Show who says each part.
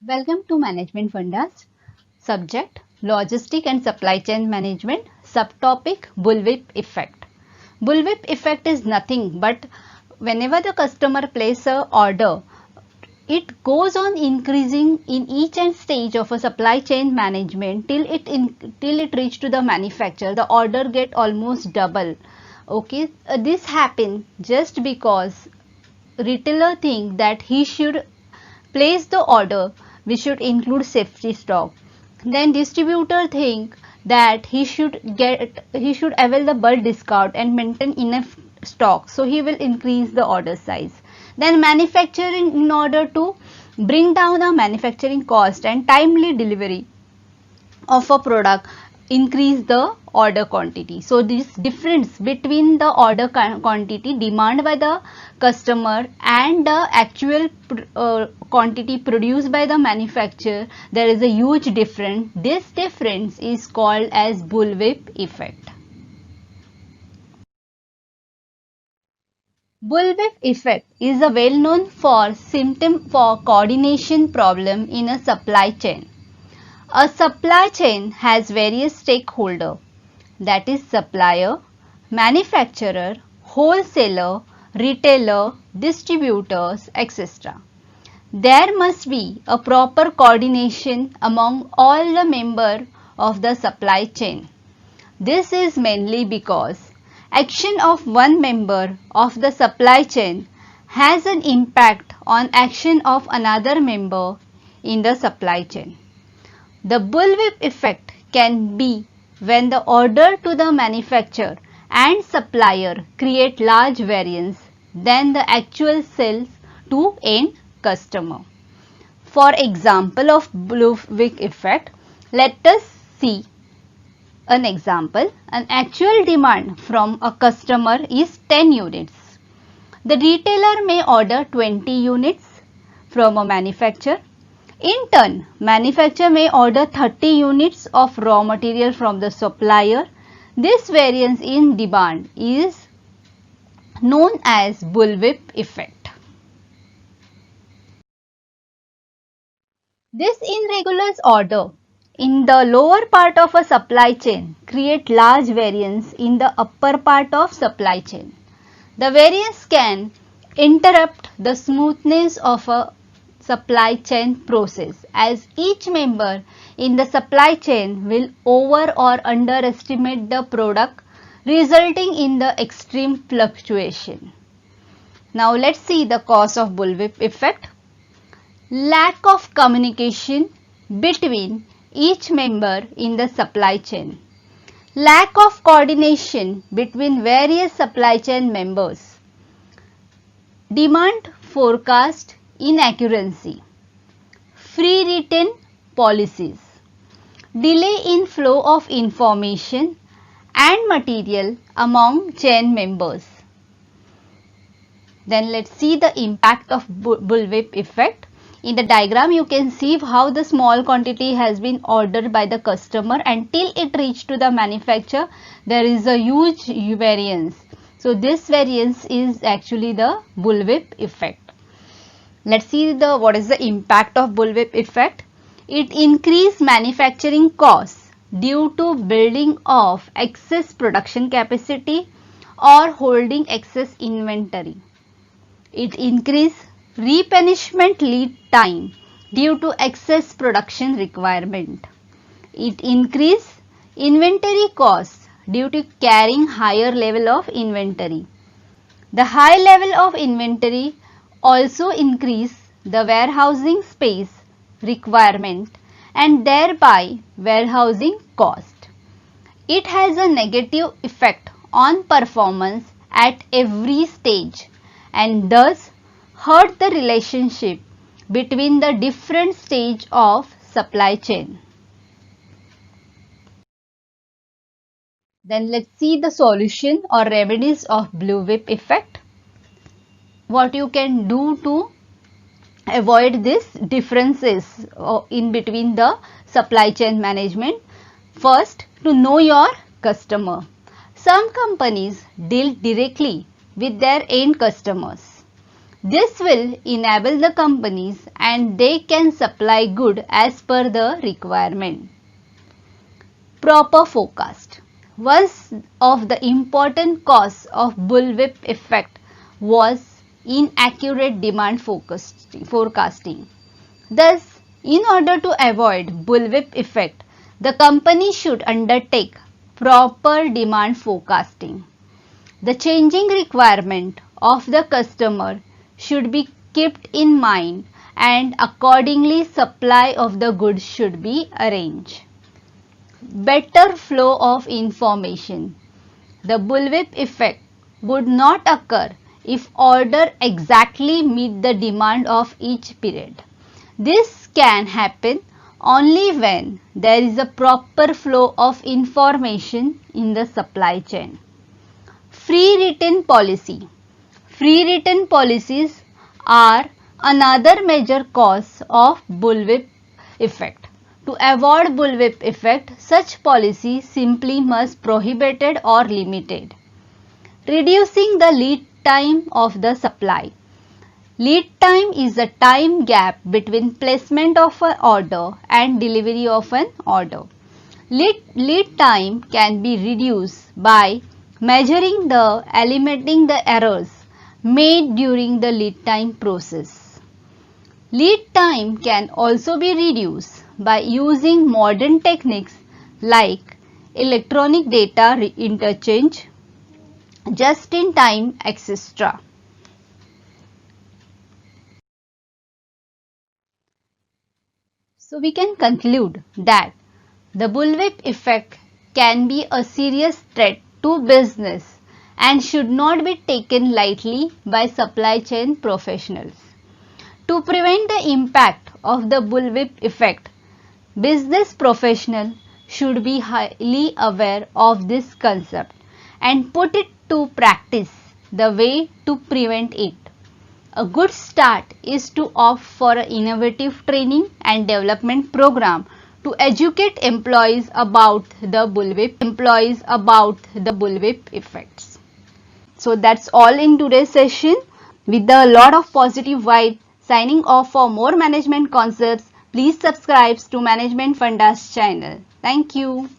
Speaker 1: Welcome to Management Fundas. Subject Logistic and Supply Chain Management. Subtopic Bullwhip Effect. Bullwhip effect is nothing but whenever the customer places a order, it goes on increasing in each and stage of a supply chain management till it reach to the manufacturer. The order get almost double. Okay, this happen just because retailer think that he should place the order which should include safety stock. Then distributor think that he should avail the bulk discount and maintain enough stock, so he will increase the order size. Then manufacturing, in order to bring down the manufacturing cost and timely delivery of a product, increase the order quantity. So this difference between the order quantity demand by the customer and the actual quantity produced by the manufacturer, there is a huge difference. This difference is called as bullwhip effect. Bullwhip effect is a well known for symptom for coordination problem in a supply chain. A supply chain has various stakeholders, that is supplier, manufacturer, wholesaler, retailer, distributors, etc. There must be a proper coordination among all the members of the supply chain. This is mainly because action of one member of the supply chain has an impact on action of another member in the supply chain. The bullwhip effect can be when the order to the manufacturer and supplier create large variance than the actual sales to end customer. For example of bullwhip effect, let us see an example. An actual demand from a customer is 10 units. The retailer may order 20 units from a manufacturer. In turn, manufacturer may order 30 units of raw material from the supplier. This variance in demand is known as bullwhip effect. This irregular order in the lower part of a supply chain create large variance in the upper part of supply chain. The variance can interrupt the smoothness of a supply chain process, as each member in the supply chain will over or underestimate the product, resulting in the extreme fluctuation. Now let's see the cause of bullwhip effect. Lack of communication between each member in the supply chain. Lack of coordination between various supply chain members. Demand forecast inaccuracy, free written policies, delay in flow of information and material among chain members. Then let's see the impact of bullwhip effect. In the diagram you can see how the small quantity has been ordered by the customer until it reached to the manufacturer. There is a huge variance. So this variance is actually the bullwhip effect. Let's see what is the impact of bullwhip effect. It increases manufacturing costs due to building of excess production capacity or holding excess inventory. It increases replenishment lead time due to excess production requirement. It increases inventory costs due to carrying higher level of inventory. The high level of inventory also increase the warehousing space requirement and thereby warehousing cost. It has a negative effect on performance at every stage and thus hurt the relationship between the different stage of supply chain. Then let's see the solution or remedies of bullwhip effect. What you can do to avoid this differences in between the supply chain management. First, to know your customer. Some companies deal directly with their end customers. This will enable the companies and they can supply good as per the requirement. Proper forecast. One of the important causes of bullwhip effect was inaccurate demand forecasting. Thus, in order to avoid bullwhip effect, the company should undertake proper demand forecasting. The changing requirement of the customer should be kept in mind and accordingly supply of the goods should be arranged. Better flow of information. The bullwhip effect would not occur if order exactly meet the demand of each period. This can happen only when there is a proper flow of information in the supply chain. Free written policy. Free written policies are another major cause of bullwhip effect. To avoid bullwhip effect, such policy simply must prohibited or limited. Reducing the lead time of the supply. Lead time is a time gap between placement of an order and delivery of an order. Lead time can be reduced by measuring the eliminating the errors made during the lead time process. Lead time can also be reduced by using modern techniques like electronic data interchange, just-in-time, etc. So we can conclude that the bullwhip effect can be a serious threat to business and should not be taken lightly by supply chain professionals. To prevent the impact of the bullwhip effect, business professionals should be highly aware of this concept and put it to practice the way to prevent it. A good start is to opt for an innovative training and development program to educate employees about the bullwhip effects. So that's all in today's session. With a lot of positive vibe, signing off. For more management concepts, please subscribe to Management Funda's channel. Thank you.